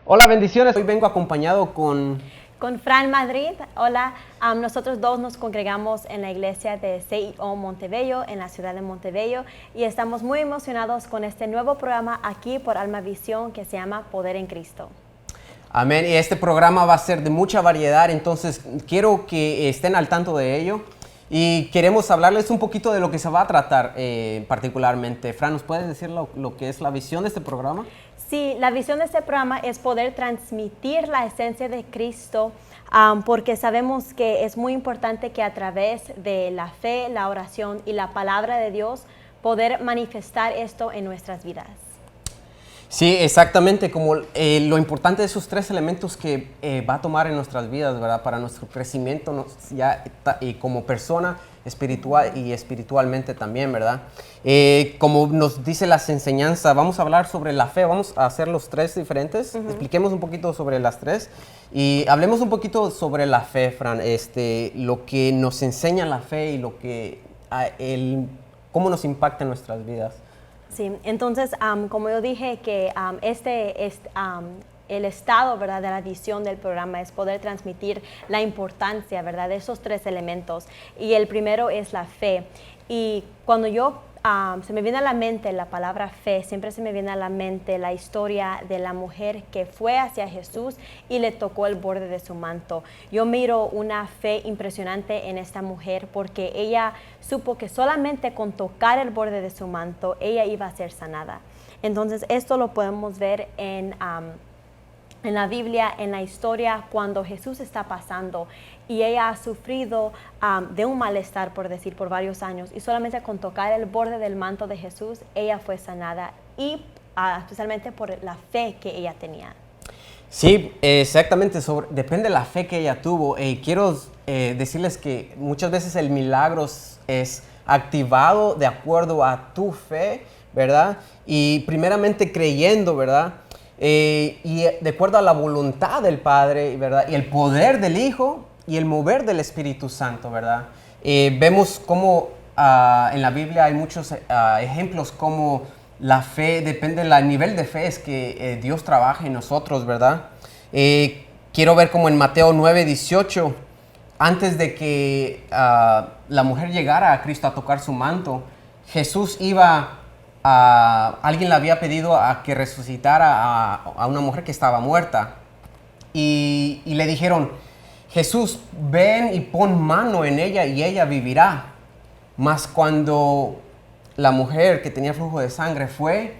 Hola, bendiciones. Hoy vengo acompañado con Fran Madrid. Hola, nosotros dos nos congregamos en la iglesia de CIO Montebello, en la ciudad de Montebello, y estamos muy emocionados con este nuevo programa aquí por Alma Visión que se llama Poder en Cristo. Amén. Y este programa va a ser de mucha variedad, entonces quiero que estén al tanto de ello. Y queremos hablarles un poquito de lo que se va a tratar particularmente. Fran, ¿nos puedes decir lo que es la visión de este programa? Sí, la visión de este programa es poder transmitir la esencia de Cristo, porque sabemos que es muy importante que a través de la fe, la oración y la palabra de Dios, poder manifestar esto en nuestras vidas. Sí, exactamente, como lo importante de esos tres elementos que va a tomar en nuestras vidas, ¿verdad? Para nuestro crecimiento y como persona espiritual y espiritualmente también, ¿verdad? Como nos dice las enseñanzas, vamos a hablar sobre la fe, vamos a hacer los tres diferentes, expliquemos un poquito sobre las tres y hablemos un poquito sobre la fe, Fran, lo que nos enseña la fe y cómo nos impacta en nuestras vidas. Sí, entonces, como yo dije, que el estado, ¿verdad?, de la visión del programa es poder transmitir la importancia, ¿verdad?, de esos tres elementos. Y el primero es la fe. Y cuando se me viene a la mente la palabra fe, siempre se me viene a la mente la historia de la mujer que fue hacia Jesús y le tocó el borde de su manto. Yo miro una fe impresionante en esta mujer porque ella supo que solamente con tocar el borde de su manto ella iba a ser sanada. Entonces esto lo podemos ver en la Biblia, en la historia, cuando Jesús está pasando y ella ha sufrido de un malestar, por varios años, y solamente con tocar el borde del manto de Jesús, ella fue sanada, y especialmente por la fe que ella tenía. Sí, exactamente, depende de la fe que ella tuvo. Quiero decirles que muchas veces el milagro es activado de acuerdo a tu fe, ¿verdad? Y primeramente creyendo, ¿verdad? Y de acuerdo a la voluntad del Padre, ¿verdad? Y el poder del Hijo y el mover del Espíritu Santo, ¿verdad? Vemos cómo en la Biblia hay muchos ejemplos como la fe, depende del nivel de fe es que Dios trabaja en nosotros, ¿verdad? Quiero ver como en Mateo 9:18, antes de que la mujer llegara a Cristo a tocar su manto, Jesús alguien le había pedido a que resucitara a una mujer que estaba muerta. Y le dijeron, Jesús, ven y pon mano en ella y ella vivirá. Mas cuando la mujer que tenía flujo de sangre fue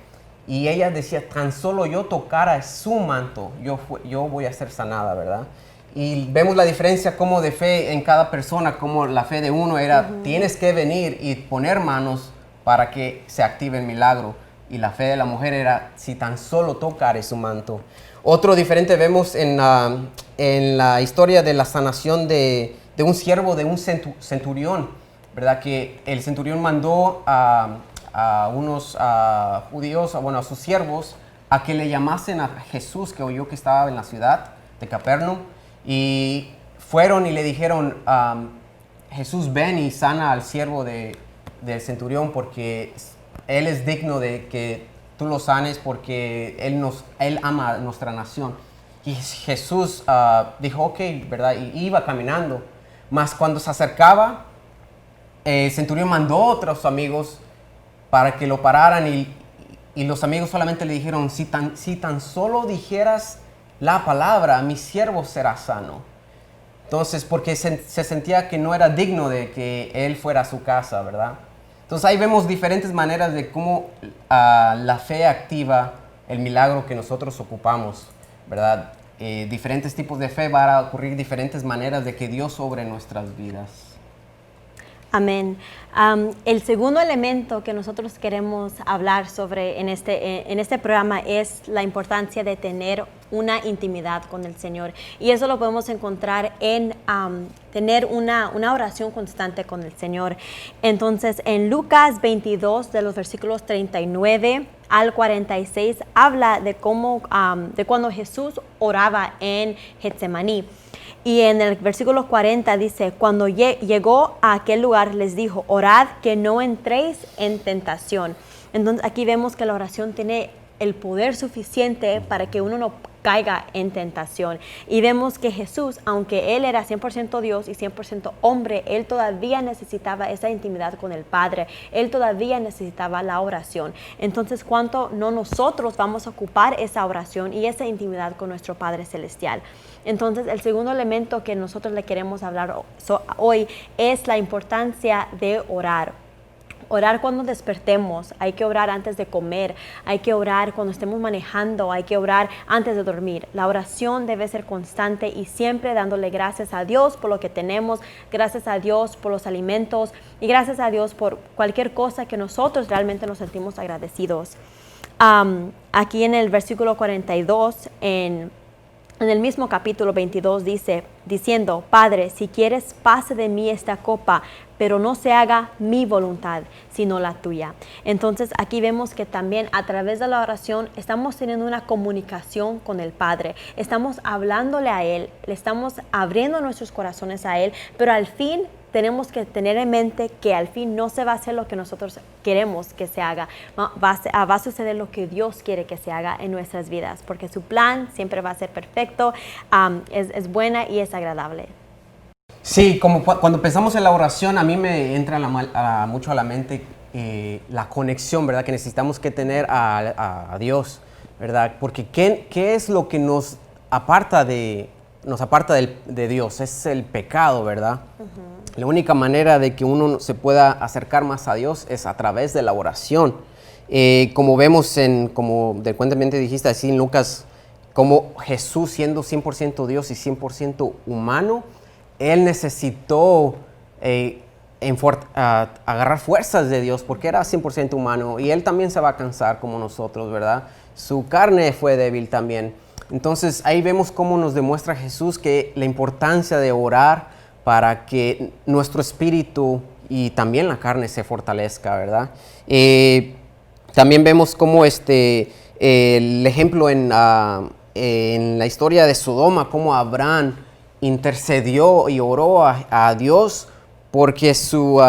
y ella decía, tan solo yo tocara su manto, yo voy a ser sanada, ¿verdad? Y vemos la diferencia como de fe en cada persona, como la fe de uno era, tienes que venir y poner manos para que se active el milagro. Y la fe de la mujer era, si tan solo tocare su manto. Otro diferente vemos en la historia de la sanación de un siervo, de un centurión, ¿verdad? Que el centurión mandó a unos judíos, a sus siervos, a que le llamasen a Jesús, que oyó que estaba en la ciudad de Capernaum. Y fueron y le dijeron, Jesús, ven y sana al siervo del centurión porque él es digno de que tú lo sanes porque él ama a nuestra nación. Y Jesús dijo, ok, ¿verdad? Y iba caminando. Mas cuando se acercaba, el centurión mandó a otros amigos para que lo pararan y los amigos solamente le dijeron, si tan solo dijeras la palabra, mi siervo será sano. Entonces, porque se sentía que no era digno de que él fuera a su casa, ¿verdad? Entonces ahí vemos diferentes maneras de cómo la fe activa el milagro que nosotros ocupamos, ¿verdad? Diferentes tipos de fe, van a ocurrir diferentes maneras de que Dios obre en nuestras vidas. Amén. El segundo elemento que nosotros queremos hablar sobre en este programa es la importancia de tener una intimidad con el Señor. Y eso lo podemos encontrar en tener una oración constante con el Señor. Entonces, en Lucas 22, de los versículos 39 al 46, habla de cuando Jesús oraba en Getsemaní. Y en el versículo 40 dice, cuando llegó a aquel lugar les dijo, orad que no entréis en tentación. Entonces aquí vemos que la oración tiene el poder suficiente para que uno no caiga en tentación. Y vemos que Jesús, aunque Él era 100% Dios y 100% hombre, Él todavía necesitaba esa intimidad con el Padre. Él todavía necesitaba la oración. Entonces, ¿cuánto no nosotros vamos a ocupar esa oración y esa intimidad con nuestro Padre Celestial? Entonces, el segundo elemento que nosotros le queremos hablar hoy es la importancia de orar. Orar cuando despertemos, hay que orar antes de comer, hay que orar cuando estemos manejando, hay que orar antes de dormir. La oración debe ser constante y siempre dándole gracias a Dios por lo que tenemos, gracias a Dios por los alimentos y gracias a Dios por cualquier cosa que nosotros realmente nos sentimos agradecidos. Aquí en el versículo 42, en el mismo capítulo 22 dice, diciendo, Padre, si quieres, pase de mí esta copa, pero no se haga mi voluntad, sino la tuya. Entonces aquí vemos que también a través de la oración estamos teniendo una comunicación con el Padre. Estamos hablándole a Él, le estamos abriendo nuestros corazones a Él, pero al fin tenemos que tener en mente que al fin no se va a hacer lo que nosotros queremos que se haga. Va a suceder lo que Dios quiere que se haga en nuestras vidas, porque su plan siempre va a ser perfecto, es buena y es agradable. Sí, como cuando pensamos en la oración, a mí me entra mucho a la mente la conexión, ¿verdad? Que necesitamos que tener a Dios, ¿verdad? Porque ¿qué es lo que nos aparta de Dios? Es el pecado, ¿verdad? Uh-huh. La única manera de que uno se pueda acercar más a Dios es a través de la oración. Como vemos, como frecuentemente dijiste así en Lucas, como Jesús siendo 100% Dios y 100% humano, Él necesitó agarrar fuerzas de Dios porque era 100% humano y Él también se va a cansar como nosotros, ¿verdad? Su carne fue débil también. Entonces ahí vemos cómo nos demuestra Jesús que la importancia de orar para que nuestro espíritu y también la carne se fortalezca, ¿verdad? También vemos cómo el ejemplo en la historia de Sodoma, cómo Abraham intercedió y oró a Dios porque su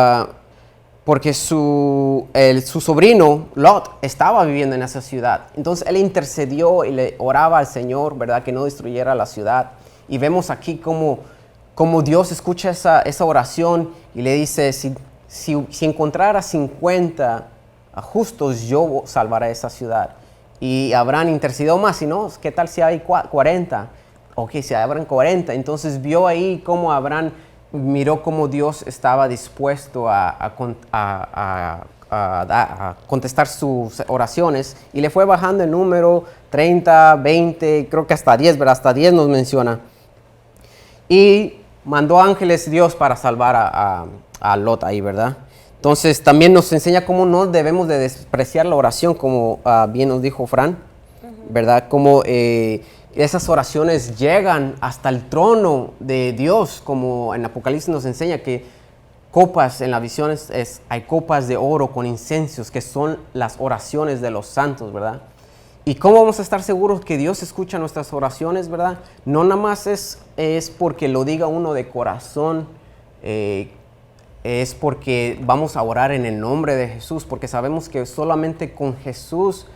sobrino Lot estaba viviendo en esa ciudad. Entonces él intercedió y le oraba al Señor, ¿verdad? Que no destruyera la ciudad. Y vemos aquí cómo Dios escucha esa oración y le dice, si encontrara 50 justos, yo salvaré esa ciudad. Y Abraham intercedió más, y no, ¿qué tal si hay 40? Ok, si habrán 40. Entonces vio ahí cómo Abraham miró cómo Dios estaba dispuesto a contestar sus oraciones y le fue bajando el número 30, 20, creo que hasta 10, ¿verdad? Hasta 10 nos menciona. Y mandó ángeles Dios para salvar a Lot ahí, ¿verdad? Entonces también nos enseña cómo no debemos de despreciar la oración, como bien nos dijo Fran, ¿verdad? Como esas oraciones llegan hasta el trono de Dios, como en Apocalipsis nos enseña que copas en las visiones hay copas de oro con incensos, que son las oraciones de los santos, ¿verdad? ¿Y cómo vamos a estar seguros que Dios escucha nuestras oraciones, verdad? No nada más es porque lo diga uno de corazón, es porque vamos a orar en el nombre de Jesús, porque sabemos que solamente con Jesús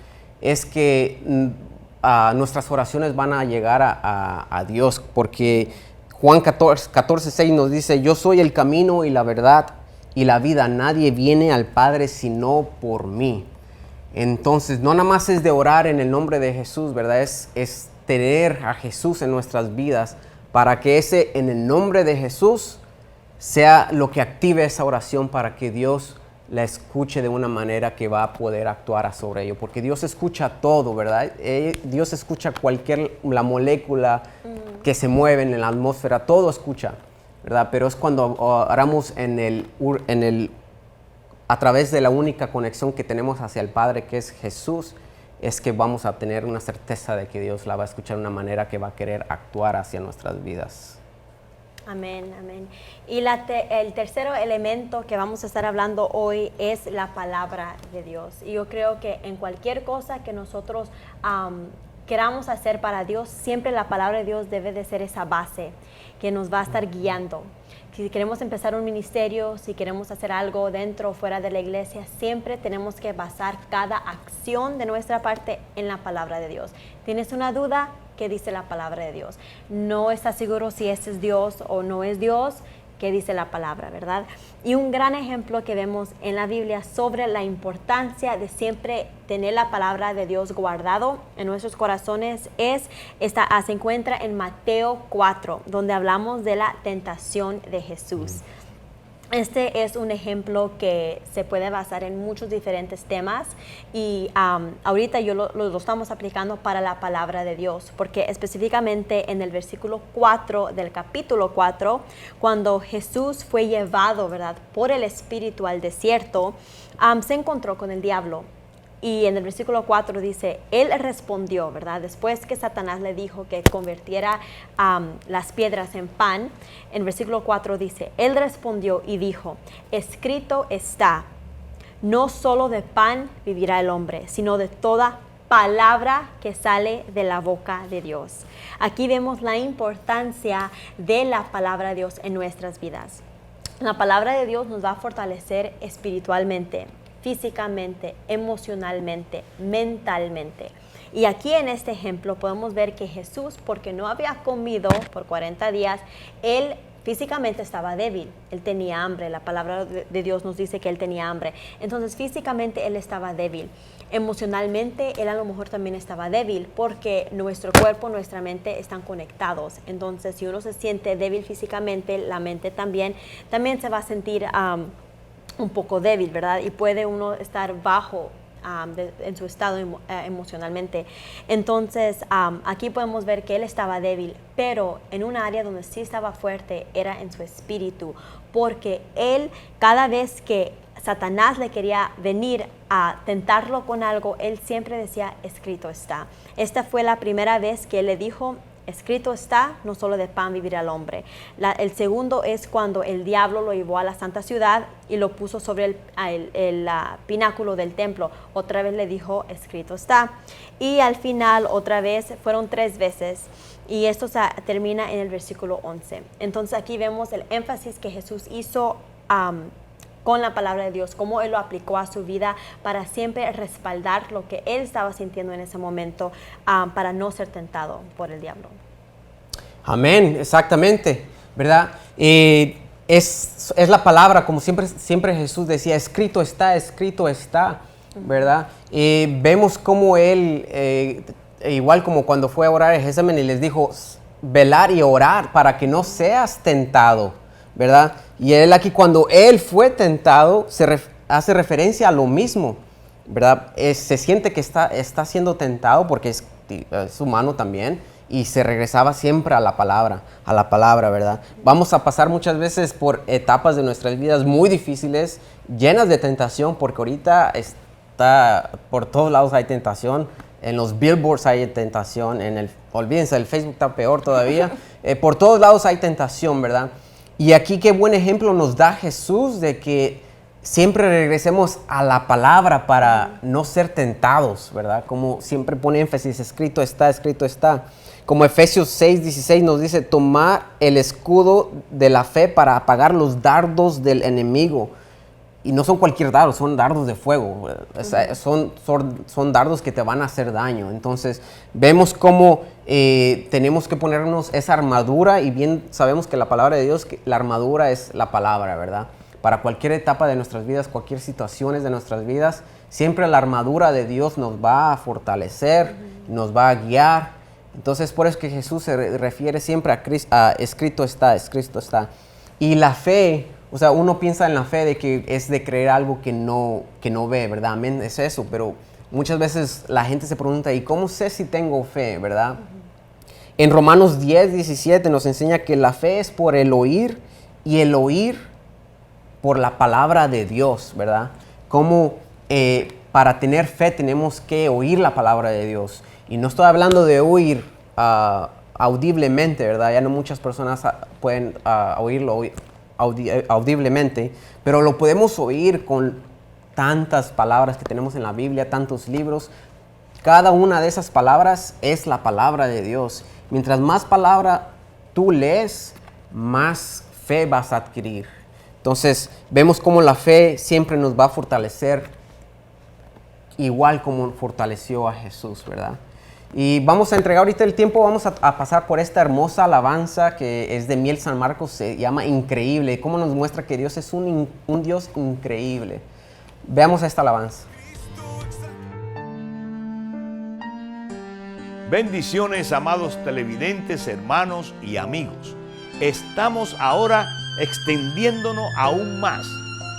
es que nuestras oraciones van a llegar a Dios, porque Juan 14:6 nos dice, yo soy el camino y la verdad y la vida, nadie viene al Padre sino por mí. Entonces, no nada más es de orar en el nombre de Jesús, ¿verdad? Es tener a Jesús en nuestras vidas para que ese en el nombre de Jesús sea lo que active esa oración para que Dios la escuche de una manera que va a poder actuar sobre ello. Porque Dios escucha todo, ¿verdad? Dios escucha la molécula que se mueve en la atmósfera, todo escucha, ¿verdad? Pero es cuando oramos a través de la única conexión que tenemos hacia el Padre, que es Jesús, es que vamos a tener una certeza de que Dios la va a escuchar de una manera que va a querer actuar hacia nuestras vidas. Amén, amén. Y el tercer elemento que vamos a estar hablando hoy es la palabra de Dios. Y yo creo que en cualquier cosa que nosotros queramos hacer para Dios, siempre la palabra de Dios debe de ser esa base que nos va a estar guiando, Si queremos empezar un ministerio, si queremos hacer algo dentro o fuera de la iglesia, siempre tenemos que basar cada acción de nuestra parte en la palabra de Dios. ¿Tienes una duda? ¿Qué dice la palabra de Dios? ¿No estás seguro si este es Dios o no es Dios? ¿Qué dice la palabra, verdad? Y un gran ejemplo que vemos en la Biblia sobre la importancia de siempre tener la palabra de Dios guardado en nuestros corazones se encuentra en Mateo 4, donde hablamos de la tentación de Jesús. Este es un ejemplo que se puede basar en muchos diferentes temas y ahorita yo lo estamos aplicando para la palabra de Dios, porque específicamente en el versículo 4 del capítulo 4, cuando Jesús fue llevado, ¿verdad?, por el Espíritu al desierto, se encontró con el diablo. Y en el versículo 4 dice, él respondió, ¿verdad? Después que Satanás le dijo que convirtiera las piedras en pan, en el versículo 4 dice, él respondió y dijo, escrito está, no solo de pan vivirá el hombre, sino de toda palabra que sale de la boca de Dios. Aquí vemos la importancia de la palabra de Dios en nuestras vidas. La palabra de Dios nos va a fortalecer espiritualmente, físicamente, emocionalmente, mentalmente. Y aquí en este ejemplo podemos ver que Jesús, porque no había comido por 40 días, él físicamente estaba débil, él tenía hambre, la palabra de Dios nos dice que él tenía hambre. Entonces físicamente él estaba débil. Emocionalmente él a lo mejor también estaba débil, porque nuestro cuerpo, nuestra mente están conectados. Entonces si uno se siente débil físicamente, la mente también se va a sentir un poco débil, ¿verdad? Y puede uno estar bajo en su estado emocionalmente. Entonces, aquí podemos ver que él estaba débil, pero en un área donde sí estaba fuerte era en su espíritu, porque él, cada vez que Satanás le quería venir a tentarlo con algo, él siempre decía, escrito está. Esta fue la primera vez que él le dijo, escrito está, no solo de pan vivirá el hombre. El segundo es cuando el diablo lo llevó a la santa ciudad y lo puso sobre el pináculo del templo. Otra vez le dijo, escrito está. Y al final, otra vez, fueron 3 veces. Y esto termina en el versículo 11. Entonces aquí vemos el énfasis que Jesús hizo con la palabra de Dios, cómo él lo aplicó a su vida para siempre respaldar lo que él estaba sintiendo en ese momento, para no ser tentado por el diablo. Amén, exactamente, ¿verdad? Es la palabra, como siempre Jesús decía, escrito está, ¿verdad? Vemos cómo él, igual como cuando fue a orar a Getsemaní, les dijo, velar y orar para que no seas tentado, ¿verdad? Y él aquí, cuando él fue tentado, hace referencia a lo mismo, ¿verdad? Se siente que está siendo tentado porque es humano también, y se regresaba siempre a la palabra, ¿verdad? Vamos a pasar muchas veces por etapas de nuestras vidas muy difíciles, llenas de tentación, porque ahorita por todos lados hay tentación. En los billboards hay tentación, olvídense, el Facebook está peor todavía. Por todos lados hay tentación, ¿verdad? Y aquí qué buen ejemplo nos da Jesús de que siempre regresemos a la palabra para no ser tentados, ¿verdad? Como siempre pone énfasis, escrito está. Como Efesios 6:16 nos dice, tomar el escudo de la fe para apagar los dardos del enemigo. Y no son cualquier dardos, son dardos de fuego. Son dardos que te van a hacer daño. Entonces, vemos cómo tenemos que ponernos esa armadura, y bien sabemos que la palabra de Dios, que la armadura es la palabra, ¿verdad? Para cualquier etapa de nuestras vidas, cualquier situaciones de nuestras vidas, siempre la armadura de Dios nos va a fortalecer, nos va a guiar. Entonces, por eso que Jesús se refiere siempre a escrito está. Y la fe, o sea, uno piensa en la fe de que es de creer algo que no ve, ¿verdad? Amén, es eso, pero muchas veces la gente se pregunta, ¿y cómo sé si tengo fe, verdad? En Romanos 10:17 nos enseña que la fe es por el oír, y el oír por la palabra de Dios, ¿verdad? Como para tener fe tenemos que oír la palabra de Dios. Y no estoy hablando de oír audiblemente, ¿verdad? Ya no muchas personas pueden oírlo audiblemente, pero lo podemos oír con tantas palabras que tenemos en la Biblia, tantos libros. Cada una de esas palabras es la palabra de Dios. Mientras más palabra tú lees, más fe fe vas a adquirir. Entonces, vemos cómo la fe siempre nos va a fortalecer, igual como fortaleció a Jesús, ¿verdad? Y vamos a entregar ahorita el tiempo, vamos a pasar por esta hermosa alabanza que es de Miel San Marcos, se llama Increíble. Cómo nos muestra que Dios es un Dios increíble. Veamos esta alabanza. Bendiciones, amados televidentes, hermanos y amigos. Estamos ahora extendiéndonos aún más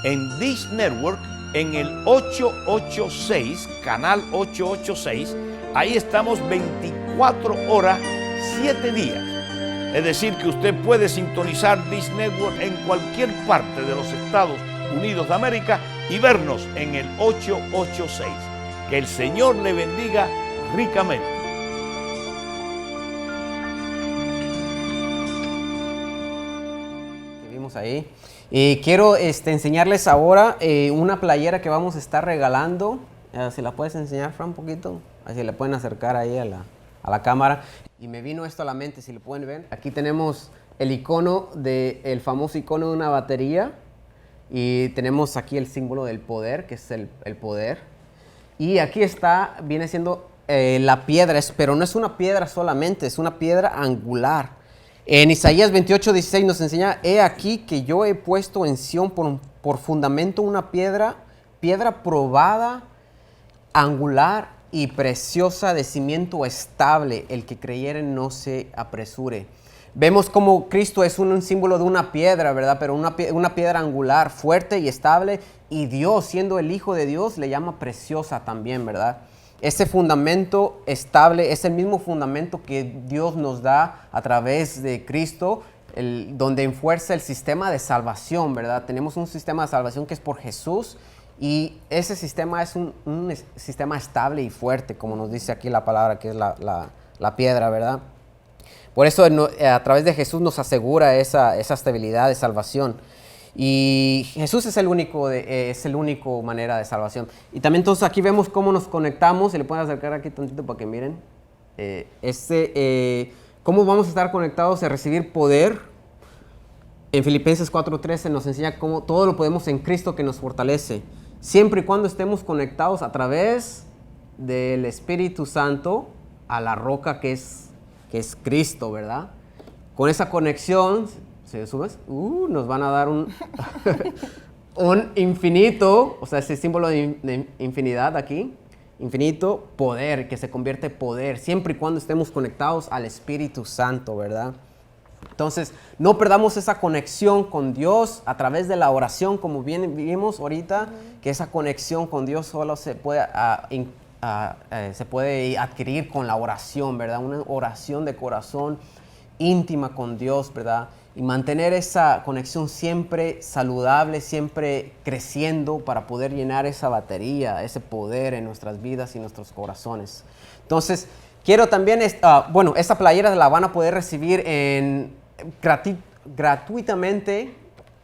en Dish Network, en el 886, canal 886. Ahí estamos 24 horas, 7 días. Es decir, que usted puede sintonizar Dish Network en cualquier parte de los Estados Unidos de América y vernos en el 886. Que el Señor le bendiga ricamente. Ahí. Quiero enseñarles ahora una playera que vamos a estar regalando. ¿Se la puedes enseñar, Fran, un poquito? Así le pueden acercar ahí a la cámara. Y me vino esto a la mente, si lo pueden ver. Aquí tenemos el icono, el famoso icono de una batería. Y tenemos aquí el símbolo del poder, que es el poder. Y aquí viene siendo la piedra, pero no es una piedra solamente, es una piedra angular. En Isaías 28:16 nos enseña: he aquí que yo he puesto en Sión por fundamento una piedra probada, angular y preciosa, de cimiento estable. El que creyere no se apresure. Vemos como Cristo es un símbolo de una piedra, ¿verdad? Pero una piedra angular, fuerte y estable. Y Dios, siendo el Hijo de Dios, le llama preciosa también, ¿verdad? Ese fundamento estable es el mismo fundamento que Dios nos da a través de Cristo, donde enfuerza el sistema de salvación, ¿verdad? Tenemos un sistema de salvación que es por Jesús, y ese sistema es un sistema estable y fuerte, como nos dice aquí la palabra, que es la piedra, ¿verdad? Por eso a través de Jesús nos asegura esa estabilidad de salvación. Y Jesús es el único manera de salvación. Y también entonces aquí vemos cómo nos conectamos. Se le pueden acercar aquí tantito para que miren. Cómo vamos a estar conectados a recibir poder. En Filipenses 4:13 nos enseña cómo todo lo podemos en Cristo que nos fortalece. Siempre y cuando estemos conectados a través del Espíritu Santo a la roca que es Cristo, ¿verdad? Con esa conexión, ¿se subes? Nos van a dar un infinito, o sea, ese símbolo de infinidad aquí, infinito poder, que se convierte en poder, siempre y cuando estemos conectados al Espíritu Santo, ¿verdad? Entonces, no perdamos esa conexión con Dios a través de la oración, como bien vimos ahorita, que esa conexión con Dios solo se puede adquirir con la oración, ¿verdad? Una oración de corazón íntima con Dios, ¿verdad? Y mantener esa conexión siempre saludable, siempre creciendo para poder llenar esa batería, ese poder en nuestras vidas y nuestros corazones. Entonces, quiero también, esta playera la van a poder recibir gratuitamente,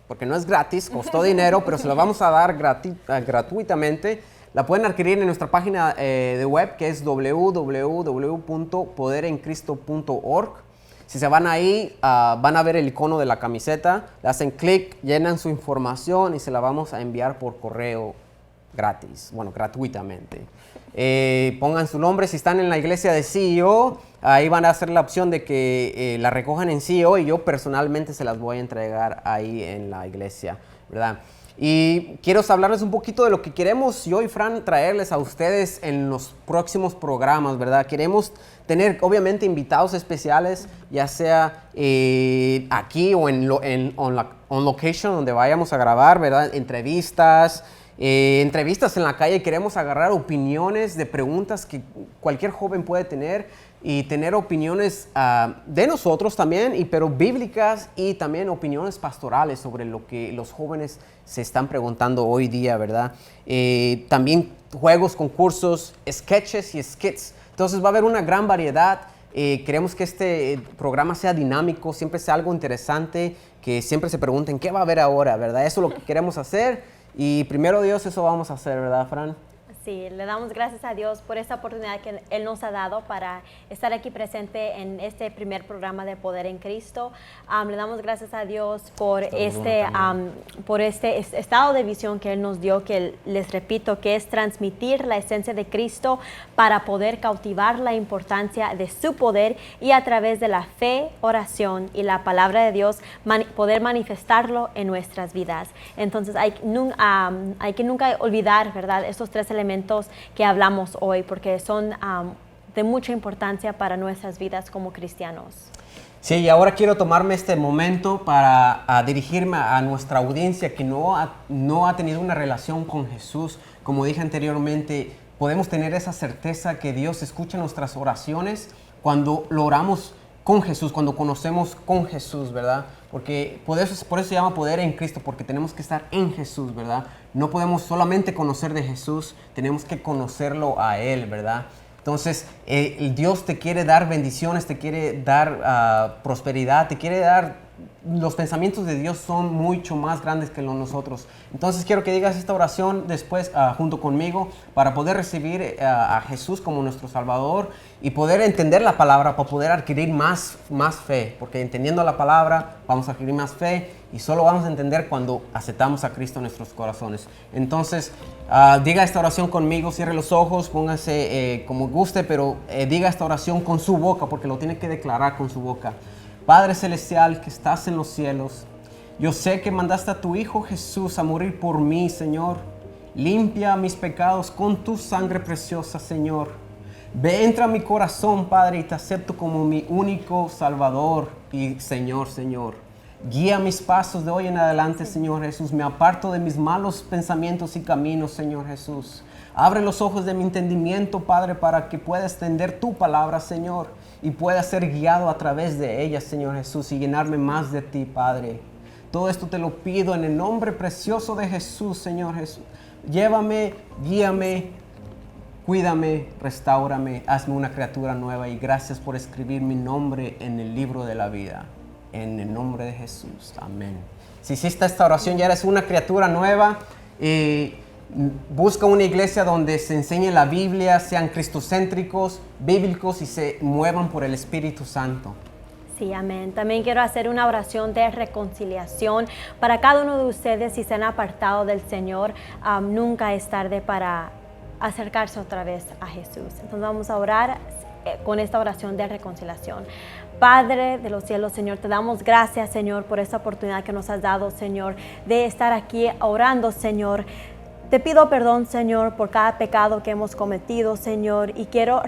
porque no es gratis, costó dinero, pero se la vamos a dar gratuitamente. La pueden adquirir en nuestra página de web, que es www.poderencristo.org. Si se van ahí, van a ver el icono de la camiseta, le hacen clic, llenan su información y se la vamos a enviar por correo gratuitamente. Pongan su nombre, si están en la iglesia de CEO, ahí van a hacer la opción de que la recojan en CEO, y yo personalmente se las voy a entregar ahí en la iglesia, ¿verdad? Y quiero hablarles un poquito de lo que queremos yo y Fran traerles a ustedes en los próximos programas, ¿verdad? Queremos tener obviamente invitados especiales, ya sea aquí o on location, donde vayamos a grabar, ¿verdad? Entrevistas en la calle. Queremos agarrar opiniones de preguntas que cualquier joven puede tener, y tener opiniones de nosotros también, pero bíblicas, y también opiniones pastorales sobre lo que los jóvenes se están preguntando hoy día, ¿verdad? También juegos, concursos, sketches y skits. Entonces va a haber una gran variedad. Queremos que este programa sea dinámico, siempre sea algo interesante, que siempre se pregunten ¿qué va a haber ahora?, ¿verdad? Eso es lo que queremos hacer, y primero Dios, eso vamos a hacer, ¿verdad, Fran? Sí, le damos gracias a Dios por esta oportunidad que Él nos ha dado para estar aquí presente en este primer programa de Poder en Cristo. Le damos gracias a Dios por este estado de visión que Él nos dio, que les repito, que es transmitir la esencia de Cristo para poder cautivar la importancia de su poder y a través de la fe, oración y la palabra de Dios poder manifestarlo en nuestras vidas. Entonces hay que nunca olvidar, ¿verdad?, estos tres elementos que hablamos hoy, porque son de mucha importancia para nuestras vidas como cristianos. Sí, y ahora quiero tomarme este momento para dirigirme a nuestra audiencia que no ha tenido una relación con Jesús. Como dije anteriormente, podemos tener esa certeza que Dios escucha nuestras oraciones cuando lo oramos con Jesús, cuando conocemos con Jesús, ¿verdad? Porque por eso se llama poder en Cristo, porque tenemos que estar en Jesús, ¿verdad? No podemos solamente conocer de Jesús, tenemos que conocerlo a Él, ¿verdad? Entonces, Dios te quiere dar bendiciones, te quiere dar prosperidad, te quiere dar... Los pensamientos de Dios son mucho más grandes que los de nosotros. Entonces quiero que digas esta oración después junto conmigo para poder recibir a Jesús como nuestro Salvador y poder entender la palabra para poder adquirir más fe. Porque entendiendo la palabra vamos a adquirir más fe y solo vamos a entender cuando aceptamos a Cristo en nuestros corazones. Entonces diga esta oración conmigo, cierre los ojos, póngase como guste, pero diga esta oración con su boca porque lo tiene que declarar con su boca. Padre Celestial que estás en los cielos, yo sé que mandaste a tu Hijo Jesús a morir por mí, Señor. Limpia mis pecados con tu sangre preciosa, Señor. Ve, entra a mi corazón, Padre, y te acepto como mi único Salvador y Señor. Guía mis pasos de hoy en adelante, Señor Jesús. Me aparto de mis malos pensamientos y caminos, Señor Jesús. Abre los ojos de mi entendimiento, Padre, para que pueda extender tu palabra, Señor, y pueda ser guiado a través de ella, Señor Jesús, y llenarme más de ti, Padre. Todo esto te lo pido en el nombre precioso de Jesús, Señor Jesús. Llévame, guíame, cuídame, restáurame, hazme una criatura nueva y gracias por escribir mi nombre en el libro de la vida. En el nombre de Jesús. Amén. Si hiciste esta oración, ya eres una criatura nueva. Busca una iglesia donde se enseñe la Biblia, sean cristocéntricos, bíblicos y se muevan por el Espíritu Santo. Sí, amén. También quiero hacer una oración de reconciliación para cada uno de ustedes si se han apartado del Señor. Nunca es tarde para acercarse otra vez a Jesús. Entonces vamos a orar con esta oración de reconciliación. Padre de los cielos, Señor, te damos gracias, Señor, por esta oportunidad que nos has dado, Señor, de estar aquí orando, Señor. Te pido perdón, Señor, por cada pecado que hemos cometido, Señor, y quiero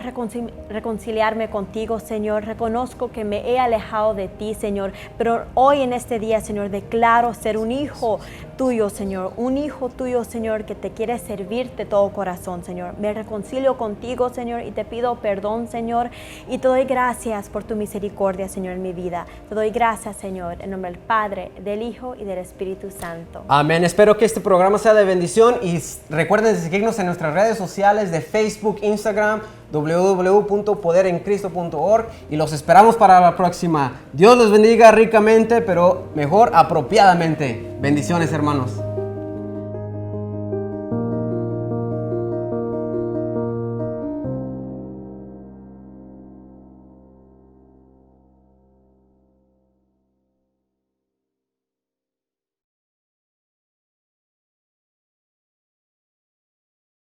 reconciliarme contigo, Señor. Reconozco que me he alejado de ti, Señor, pero hoy en este día, Señor, declaro ser un hijo tuyo, Señor, un hijo tuyo, Señor, que te quiere servir de todo corazón, Señor. Me reconcilio contigo, Señor, y te pido perdón, Señor, y te doy gracias por tu misericordia, Señor, en mi vida. Te doy gracias, Señor, en nombre del Padre, del Hijo y del Espíritu Santo. Amén. Espero que este programa sea de bendición y recuerden seguirnos en nuestras redes sociales de Facebook, Instagram, www.poderencristo.org y los esperamos para la próxima. Dios los bendiga ricamente, pero mejor apropiadamente. Bendiciones, hermanos.